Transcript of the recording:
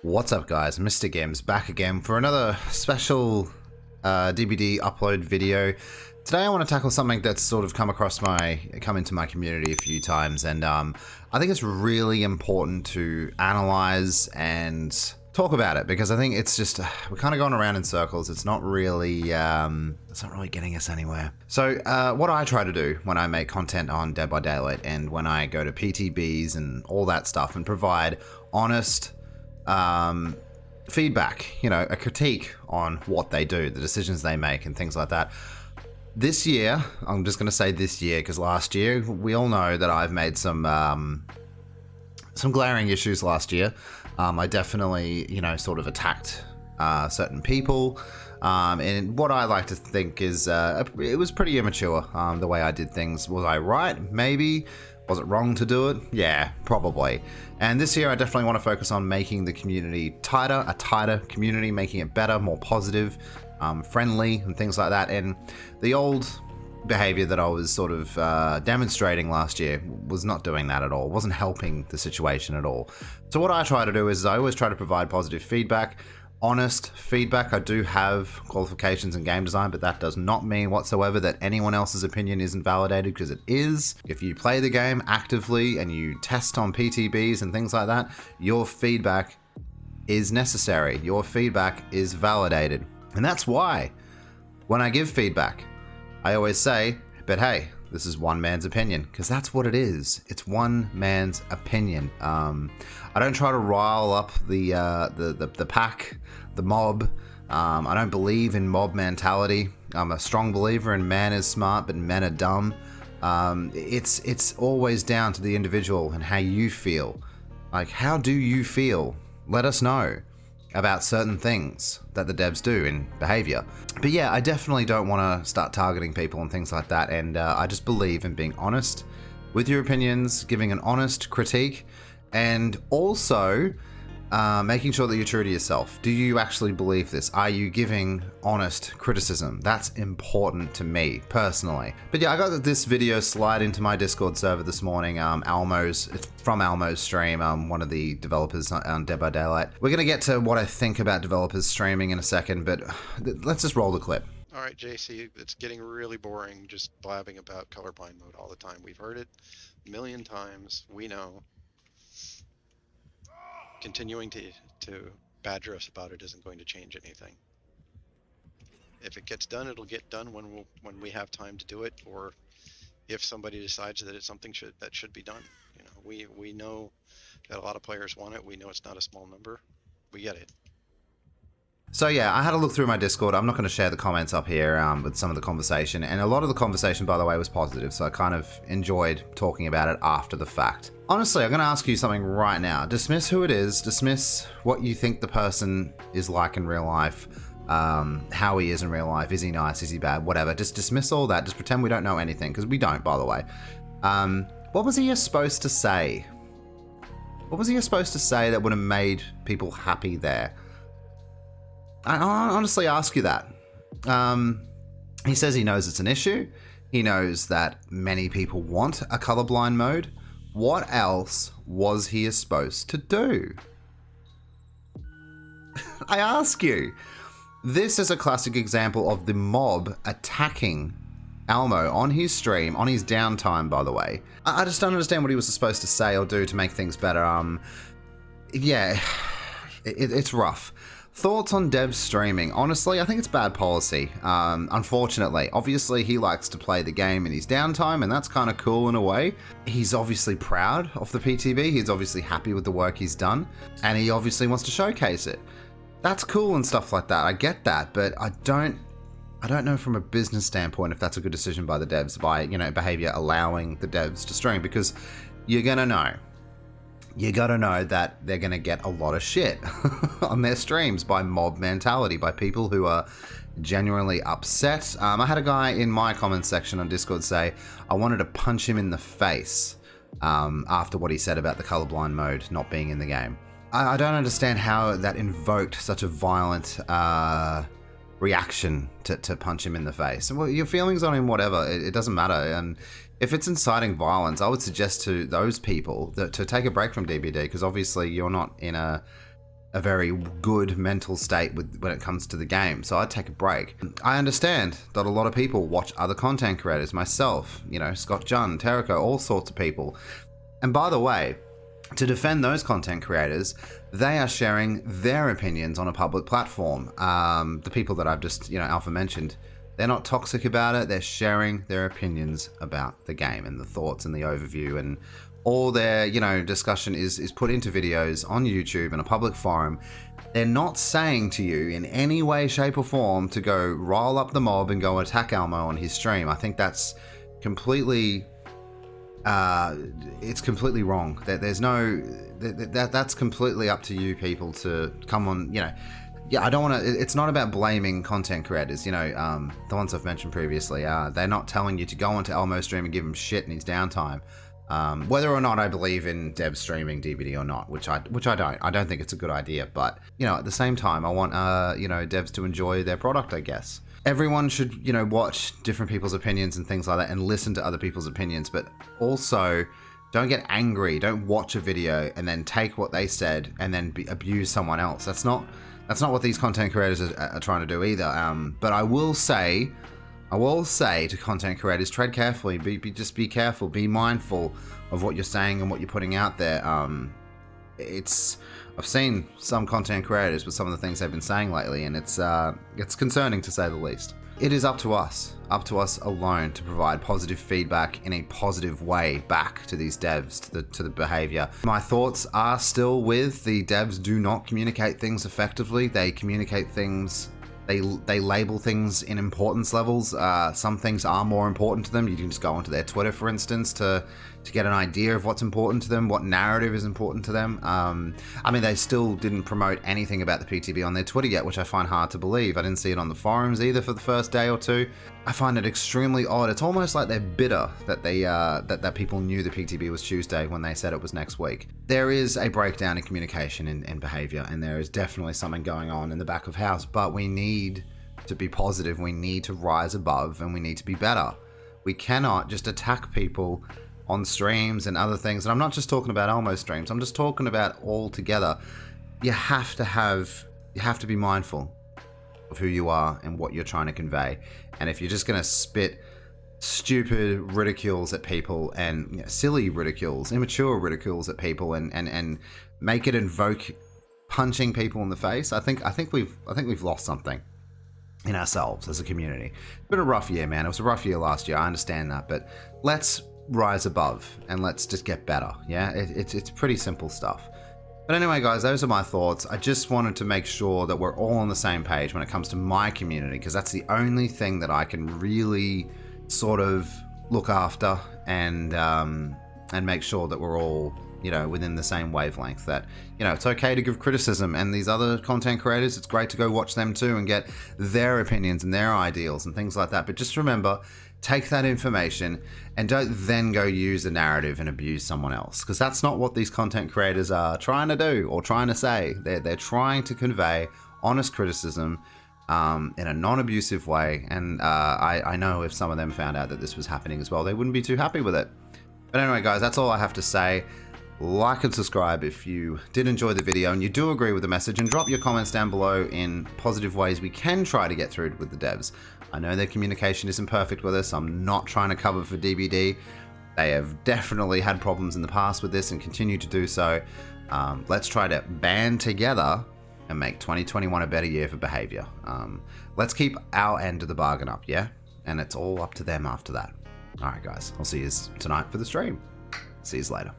What's up guys, MrGimms back again for another special DBD upload video. Today I want to tackle something that's sort of come into my community a few times, and I think it's really important to analyze and talk about it, because I think it's just, we're kind of going around in circles. It's not really getting us anywhere. So what I try to do when I make content on Dead by Daylight and when I go to PTBs and all that stuff and provide honest feedback, you know, a critique on what they do, the decisions they make and things like that. This year, I'm just going to say this year, because last year, we all know that I've made some glaring issues last year. I definitely, you know, sort of attacked certain people, and what I like to think is it was pretty immature, the way I did things. Was I right? Maybe. Was it wrong to do it? Yeah, probably. And this year I definitely want to focus on making the community tighter, a tighter community, making it better, more positive, friendly and things like that. And the old behavior that I was sort of demonstrating last year was not doing that at all. Wasn't helping the situation at all. So what I try to do is I always try to provide positive feedback, honest feedback. I do have qualifications in game design, but that does not mean whatsoever that anyone else's opinion isn't validated, because it is. If you play the game actively and you test on PTBs and things like that, your feedback is necessary. Your feedback is validated. And that's why when I give feedback, I always say, but hey, this is one man's opinion, because that's what it is. It's one man's opinion. I don't try to rile up the pack, the mob. I don't believe in mob mentality. I'm a strong believer in man is smart, but men are dumb. It's always down to the individual and how you feel. Like, how do you feel? Let us know about certain things that the devs do in behavior. But yeah, I definitely don't want to start targeting people and things like that, and I just believe in being honest with your opinions, giving an honest critique, and also making sure that you're true to yourself. Do you actually believe this? Are you giving honest criticism? That's important to me personally. But yeah, I got this video slide into my Discord server this morning. It's from Almo's stream, one of the developers on Dead by Daylight. We're gonna get to what I think about developers streaming in a second, but let's just roll the clip. All right, JC, it's getting really boring just blabbing about colorblind mode all the time. We've heard it a million times. We know. Continuing to badger us about it isn't going to change anything. If it gets done, it'll get done when we have time to do it, or if somebody decides that it's something that should be done. You know, we know that a lot of players want it. We know it's not a small number. We get it. So yeah, I had a look through my Discord. I'm not going to share the comments up here with some of the conversation, and a lot of the conversation, by the way, was positive, so I kind of enjoyed talking about it after the fact. Honestly, I'm going to ask you something right now. Dismiss who it is, dismiss what you think the person is like in real life, how he is in real life, is he nice, is he bad, whatever. Just dismiss all that, just pretend we don't know anything, because we don't, by the way. What was he supposed to say? What was he supposed to say that would have made people happy there? I honestly ask you that. He says he knows it's an issue. He knows that many people want a colorblind mode. What else was he supposed to do? I ask you. This is a classic example of the mob attacking Almo on his stream, on his downtime, by the way. I just don't understand what he was supposed to say or do to make things better. Yeah, it's rough. Thoughts on devs streaming? Honestly, I think it's bad policy, unfortunately. Obviously, he likes to play the game in his downtime, and that's kind of cool in a way. He's obviously proud of the PTB, he's obviously happy with the work he's done, and he obviously wants to showcase it. That's cool and stuff like that, I get that, but I don't know from a business standpoint if that's a good decision by the devs, by, you know, behavior allowing the devs to stream, because you're gonna know. You gotta know that they're gonna get a lot of shit on their streams by mob mentality, by people who are genuinely upset. I had a guy in my comments section on Discord say, I wanted to punch him in the face after what he said about the colorblind mode not being in the game. I don't understand how that invoked such a violent reaction to punch him in the face. Well, your feelings on him, whatever, it doesn't matter. And if it's inciting violence, I would suggest to those people that to take a break from DBD, because obviously you're not in a a very good mental state when it comes to the game. So I'd take a break. I understand that a lot of people watch other content creators, myself, you know, Scott Junn, Terrico, all sorts of people. And by the way, to defend those content creators, they are sharing their opinions on a public platform. The people that I've just, you know, Alpha mentioned, they're not toxic about it. They're sharing their opinions about the game and the thoughts and the overview, and all their, you know, discussion is put into videos on YouTube in a public forum. They're not saying to you in any way, shape or form to go rile up the mob and go attack Elmo on his stream. I think that's completely, it's completely wrong. There's no, that's completely up to you people to come on, you know. Yeah, I don't want to, it's not about blaming content creators, you know, the ones I've mentioned previously. They're not telling you to go onto Elmo's stream and give him shit in his downtime. Whether or not I believe in devs streaming DVD or not, which I don't. I don't think it's a good idea, but, you know, at the same time, I want, you know, devs to enjoy their product, I guess. Everyone should, you know, watch different people's opinions and things like that and listen to other people's opinions, but also don't get angry. Don't watch a video and then take what they said and then abuse someone else. That's not what these content creators are trying to do either. But I will say to content creators, tread carefully, just be careful, be mindful of what you're saying and what you're putting out there. I've seen some content creators with some of the things they've been saying lately, and it's concerning to say the least. It is up to us alone to provide positive feedback in a positive way back to these devs, to the behavior. My thoughts are still with the devs do not communicate things effectively. They communicate things, they label things in importance levels. Some things are more important to them. You can just go onto their Twitter, for instance, to get an idea of what's important to them, what narrative is important to them. I mean, they still didn't promote anything about the PTB on their Twitter yet, which I find hard to believe. I didn't see it on the forums either for the first day or two. I find it extremely odd. It's almost like they're bitter that they that people knew the PTB was Tuesday when they said it was next week. There is a breakdown in communication and behavior, and there is definitely something going on in the back of house, but we need to be positive. We need to rise above, and we need to be better. We cannot just attack people on streams and other things. And I'm not just talking about Elmo streams. I'm just talking about all together. You have to be mindful of who you are and what you're trying to convey. And if you're just going to spit stupid ridicules at people and, you know, silly ridicules, immature ridicules at people and make it invoke punching people in the face, I think we've lost something in ourselves as a community. It's been a rough year, man. It was a rough year last year. I understand that, but let's rise above and let's just get better. Yeah, it's pretty simple stuff. But anyway, guys, those are my thoughts. I just wanted to make sure that we're all on the same page when it comes to my community, because that's the only thing that I can really sort of look after and make sure that we're all, you know, within the same wavelength. That, you know, it's okay to give criticism, and these other content creators, it's great to go watch them too and get their opinions and their ideals and things like that. But just remember, take that information and don't then go use the narrative and abuse someone else, because that's not what these content creators are trying to do or trying to say. They're trying to convey honest criticism in a non-abusive way, and I know if some of them found out that this was happening as well, they wouldn't be too happy with it. But anyway, guys, that's all I have to say. Like and subscribe if you did enjoy the video and you do agree with the message, and drop your comments down below in positive ways we can try to get through with the devs. I know their communication isn't perfect with us. I'm not trying to cover for DBD. They have definitely had problems in the past with this and continue to do so. Let's try to band together and make 2021 a better year for behavior. Let's keep our end of the bargain up, yeah? And it's all up to them after that. All right, guys, I'll see you tonight for the stream. See you later.